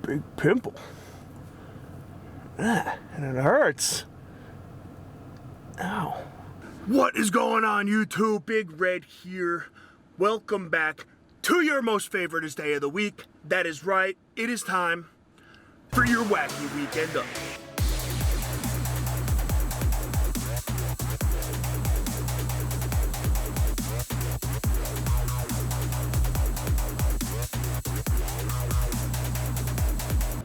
big pimple. Ah, and it hurts. Ow. What is going on, YouTube? Big Red here. Welcome back to your most favoriteest day of the week. That is right, it is time for your wacky weekend update.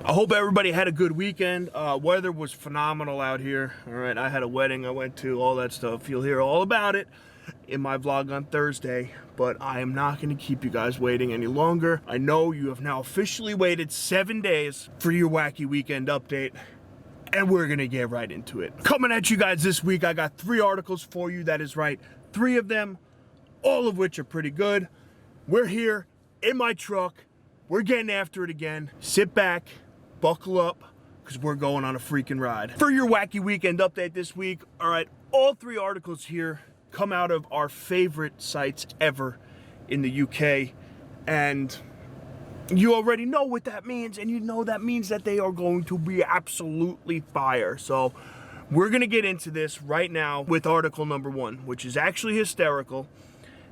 I hope everybody had a good weekend. Weather was phenomenal out here. All right, I had a wedding I went to, all that stuff. You'll hear all about it in my vlog on Thursday, but I am not going to keep you guys waiting any longer. I know you have now officially waited 7 days for your wacky weekend update, and we're going to get right into it. Coming at you guys this week, I got 3 articles for you. That is right, 3 of them, all of which are pretty good. We're here in my truck. We're getting after it again. Sit back. Buckle up, because we're going on a freaking ride. For your wacky weekend update this week, all right, all 3 articles here come out of our favorite sites ever in the UK, and you already know what that means, and you know that means that they are going to be absolutely fire. So we're gonna get into this right now with article number 1, which is actually hysterical,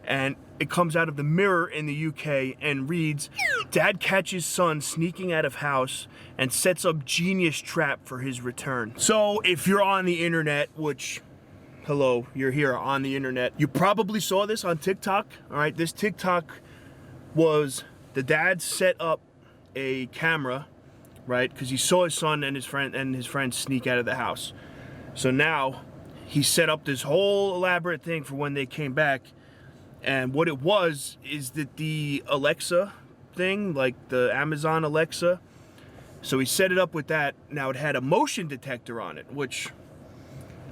and it comes out of the Mirror in the UK and reads, "Dad catches son sneaking out of house and sets up genius trap for his return." So if you're on the internet, which, hello, you're here on the internet, you probably saw this on TikTok. All right, this TikTok was the dad set up a camera, right? Because he saw his son and his friend sneak out of the house. So now he set up this whole elaborate thing for when they came back. And what it was is that the Alexa thing, like the Amazon Alexa, so he set it up with that. Now it had a motion detector on it, which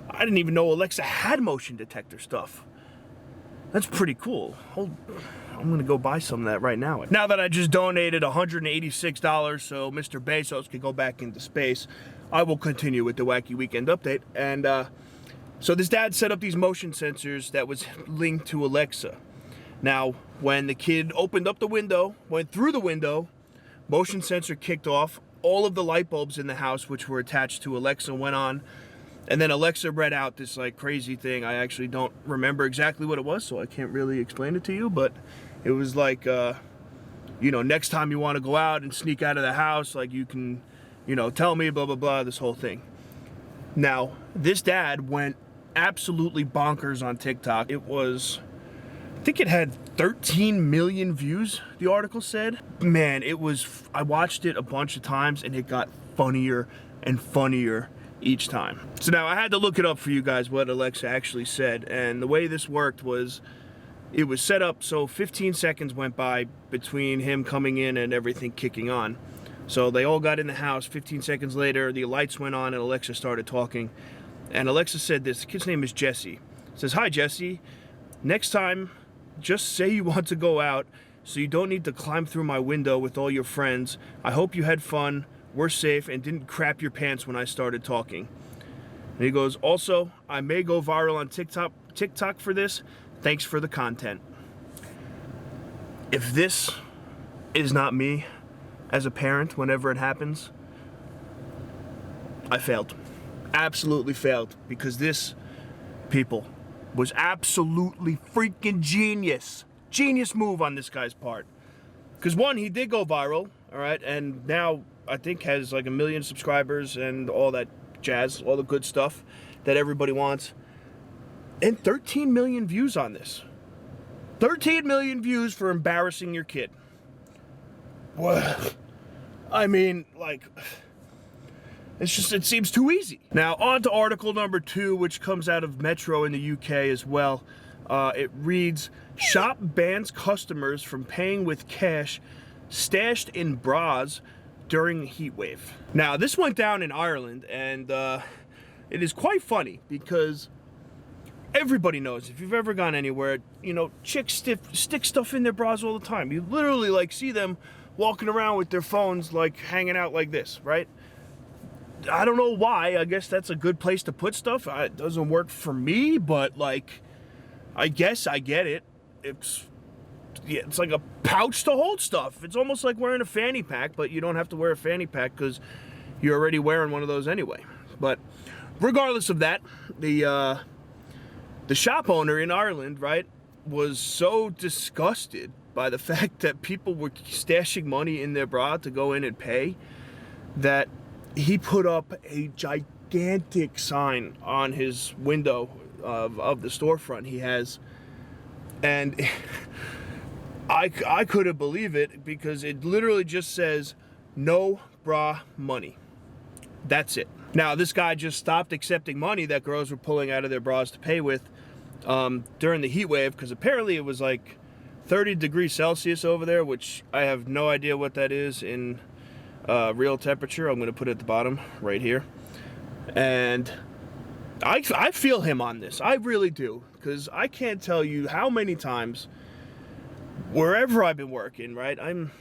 I didn't even know Alexa had motion detector stuff. That's pretty cool. I'm gonna go buy some of that right now. Now that I just donated $186 so Mr. Bezos can go back into space, I will continue with the wacky weekend update. And so this dad set up these motion sensors that was linked to Alexa. Now, when the kid opened up the window, went through the window, motion sensor kicked off, all of the light bulbs in the house which were attached to Alexa went on, and then Alexa read out this like crazy thing. I actually don't remember exactly what it was, so I can't really explain it to you, but it was like, you know, next time you want to go out and sneak out of the house, like you can, you know, tell me, blah, blah, blah, this whole thing. Now, this dad went absolutely bonkers on TikTok. It was, I think it had 13 million views, the article said. Man, it was, I watched it a bunch of times and it got funnier and funnier each time. So now I had to look it up for you guys what Alexa actually said, and the way this worked was it was set up so 15 seconds went by between him coming in and everything kicking on. So they all got in the house. 15 seconds later, the lights went on and Alexa started talking. And Alexa said this, the kid's name is Jesse. Says, "Hi, Jesse. Next time, just say you want to go out so you don't need to climb through my window with all your friends. I hope you had fun, were safe, and didn't crap your pants when I started talking." And he goes, "Also, I may go viral on TikTok for this. Thanks for the content." If this is not me as a parent whenever it happens, I failed. Absolutely failed, because this, people, was absolutely freaking genius. Genius move on this guy's part. Because one, he did go viral, all right, and now I think has like 1 million subscribers and all that jazz, all the good stuff that everybody wants. And 13 million views on this. 13 million views for embarrassing your kid. What? I mean, like, it's just, it seems too easy. Now, on to article number 2, which comes out of Metro in the UK as well. It reads, "Shop bans customers from paying with cash stashed in bras during heat wave." Now, this went down in Ireland, and it is quite funny because everybody knows, if you've ever gone anywhere, you know, chicks stick stuff in their bras all the time. You literally, like, see them walking around with their phones, like, hanging out like this, right? I don't know why. I guess that's a good place to put stuff. It doesn't work for me, but, like, I guess I get it. It's it's like a pouch to hold stuff. It's almost like wearing a fanny pack, but you don't have to wear a fanny pack because you're already wearing one of those anyway. But regardless of that, the shop owner in Ireland, right, was so disgusted by the fact that people were stashing money in their bra to go in and pay that he put up a gigantic sign on his window of the storefront he has. And I couldn't believe it because it literally just says, no bra money. That's it. Now, this guy just stopped accepting money that girls were pulling out of their bras to pay with during the heat wave, because apparently it was like 30 degrees Celsius over there, which I have no idea what that is in real temperature. I'm going to put it at the bottom right here. And I feel him on this. I really do, because I can't tell you how many times wherever I've been working, right, I'm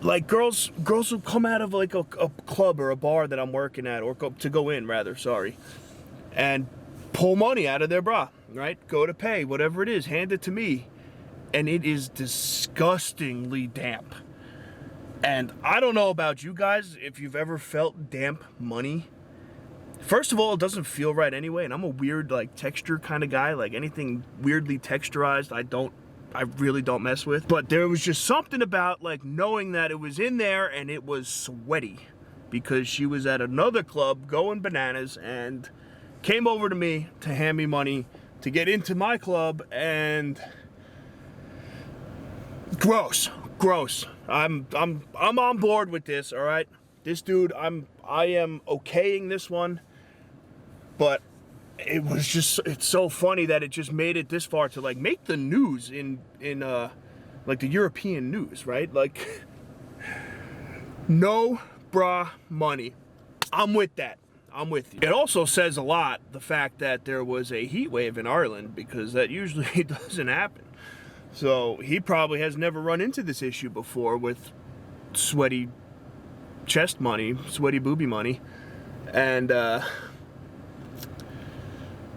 like, girls will come out of like a club or a bar that I'm working at, or go in rather, sorry, and pull money out of their bra, right? Go to pay, whatever it is, hand it to me, and it is disgustingly damp. And I don't know about you guys, if you've ever felt damp money. First of all, it doesn't feel right anyway, and I'm a weird, like, texture kind of guy. Like, anything weirdly texturized, I really don't mess with. But there was just something about, like, knowing that it was in there and it was sweaty, because she was at another club going bananas and came over to me to hand me money to get into my club, and gross. I'm on board with this, all right? This dude, I am okaying this one, but it was just, it's so funny that it just made it this far to, like, make the news in like the European news, right? Like, no bra money. I'm with that. I'm with you. It also says a lot, the fact that there was a heat wave in Ireland, because that usually doesn't happen. So he probably has never run into this issue before with sweaty chest money, sweaty booby money. And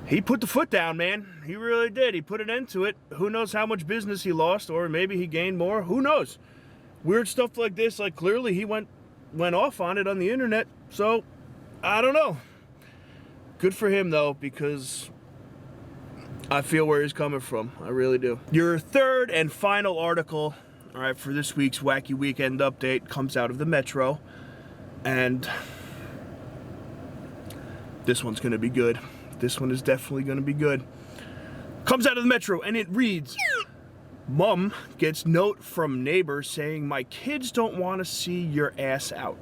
he put the foot down, man. He really did. He put an end to it. Who knows how much business he lost, or maybe he gained more. Who knows? Weird stuff like this, like, clearly he went off on it on the internet. So I don't know. Good for him, though, because I feel where he's coming from. I really do. Your third and final article, all right, for this week's Wacky Weekend update comes out of the Metro. And this one's going to be good. This one is definitely going to be good. Comes out of the Metro, and it reads, Mom gets note from neighbor saying my kids don't want to see your ass out.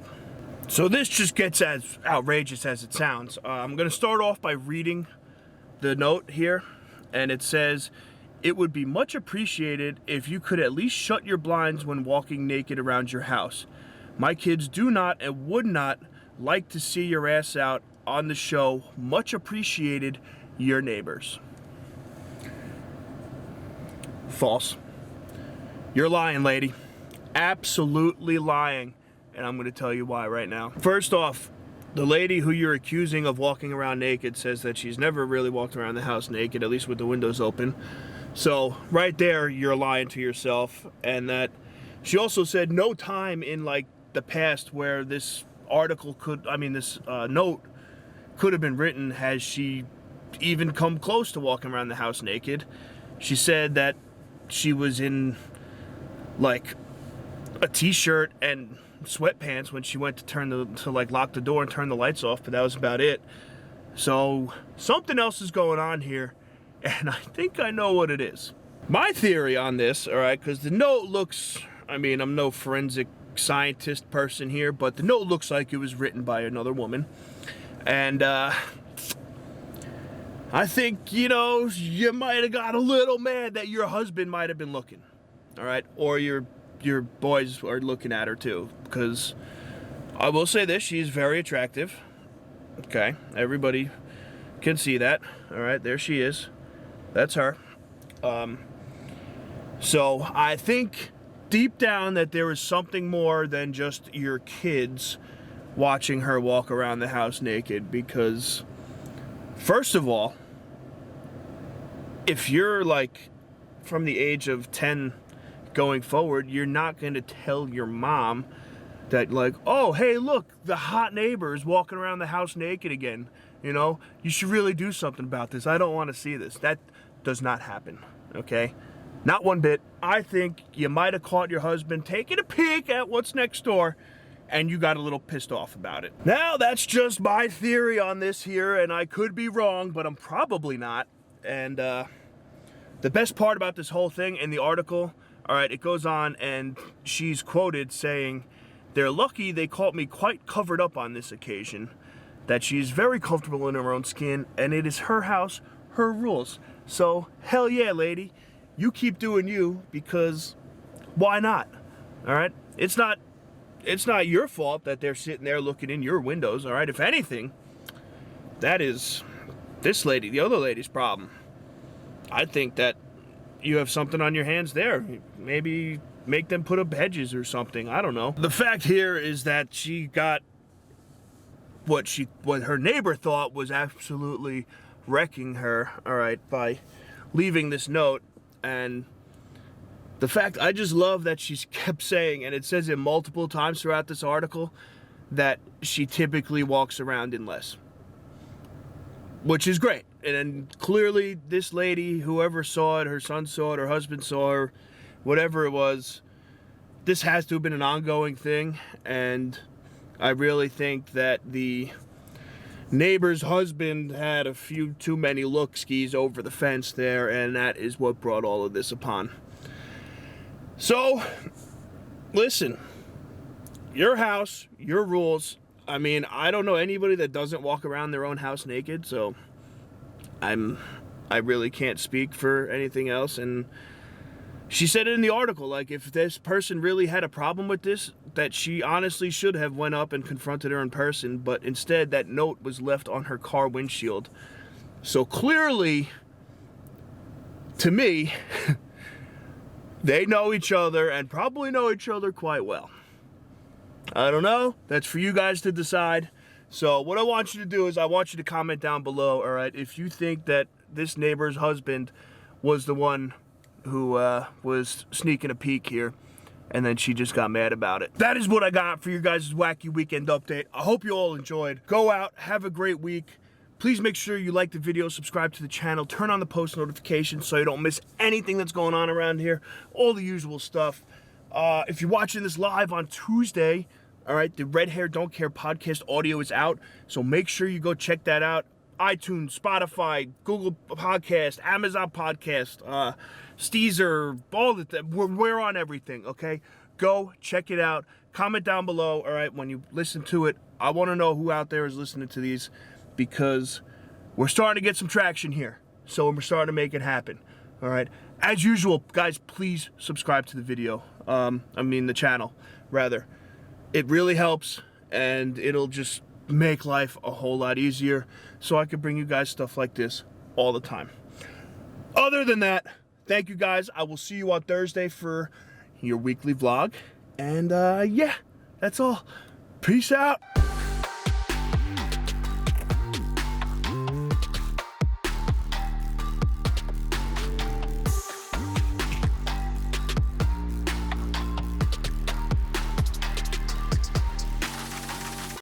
So this just gets as outrageous as it sounds. I'm going to start off by reading the note here, and it says, it would be much appreciated if you could at least shut your blinds when walking naked around your house. My kids do not and would not like to see your ass out on the show. Much appreciated, your neighbors. False. You're lying, lady. Absolutely lying. And I'm going to tell you why right now. First off, the lady who you're accusing of walking around naked says that she's never really walked around the house naked, at least with the windows open. So right there, you're lying to yourself. And that she also said no time in, like, the past where this article this note could have been written has she even come close to walking around the house naked. She said that she was in, like, a t-shirt and sweatpants when she went to lock the door and turn the lights off, but that was about it. So something else is going on here, and I think I know what it is. My theory on this, all right, because the note looks, I'm no forensic scientist person here, but the note looks like it was written by another woman. And I think, you might have got a little mad that your husband might have been looking, all right, or your boys are looking at her too, because I will say this, she's very attractive. Okay, everybody can see that. All right, there she is. That's her. So I think deep down that there is something more than just your kids watching her walk around the house naked, because first of all, if you're, like, from the age of 10 going forward, you're not going to tell your mom that, like, oh, hey, look, the hot neighbor is walking around the house naked again. You know, you should really do something about this. I don't want to see this. That does not happen, okay? Not one bit. I think you might have caught your husband taking a peek at what's next door, and you got a little pissed off about it. Now, that's just my theory on this here, and I could be wrong, but I'm probably not. And the best part about this whole thing in the article, all right, it goes on, and she's quoted saying, "They're lucky they caught me quite covered up on this occasion, that she's very comfortable in her own skin, and it is her house, her rules. So, hell yeah, lady, you keep doing you, because why not? All right? It's not your fault that they're sitting there looking in your windows, all right? If anything, that is this lady, the other lady's problem. I think that you have something on your hands there. Maybe make them put up hedges or something. I don't know. The fact here is that she got what her neighbor thought was absolutely wrecking her, all right, by leaving this note. And the fact, I just love that she's kept saying, and it says it multiple times throughout this article, that she typically walks around in less, which is great. And clearly this lady, whoever saw it, her son saw it, her husband saw her, whatever it was, this has to have been an ongoing thing. And I really think that the neighbor's husband had a few too many look-skis over the fence there, and that is what brought all of this upon. So, listen, your house, your rules. I mean, I don't know anybody that doesn't walk around their own house naked, so I really can't speak for anything else. And she said it in the article, like, if this person really had a problem with this, that she honestly should have went up and confronted her in person, but instead that note was left on her car windshield. So clearly, to me, they know each other, and probably know each other quite well. I don't know. That's for you guys to decide. So what I want you to do is I want you to comment down below, all right, if you think that this neighbor's husband was the one who was sneaking a peek here, and then she just got mad about it. That is what I got for you guys' wacky weekend update. I hope you all enjoyed. Go out, have a great week. Please make sure you like the video, subscribe to the channel, turn on the post notifications so you don't miss anything that's going on around here, all the usual stuff. If you're watching this live on Tuesday, all right, the Red Hair Don't Care podcast audio is out, so make sure you go check that out. iTunes, Spotify, Google Podcast, Amazon Podcast, Steezer, all of that. We're on everything, okay? Go check it out. Comment down below, all right, when you listen to it. I want to know who out there is listening to these, because we're starting to get some traction here. So we're starting to make it happen, all right? As usual, guys, please subscribe to the video. The channel, rather. It really helps, and it'll just make life a whole lot easier, so I can bring you guys stuff like this all the time. Other than that, thank you guys. I will see you on Thursday for your weekly vlog. And yeah, that's all. Peace out.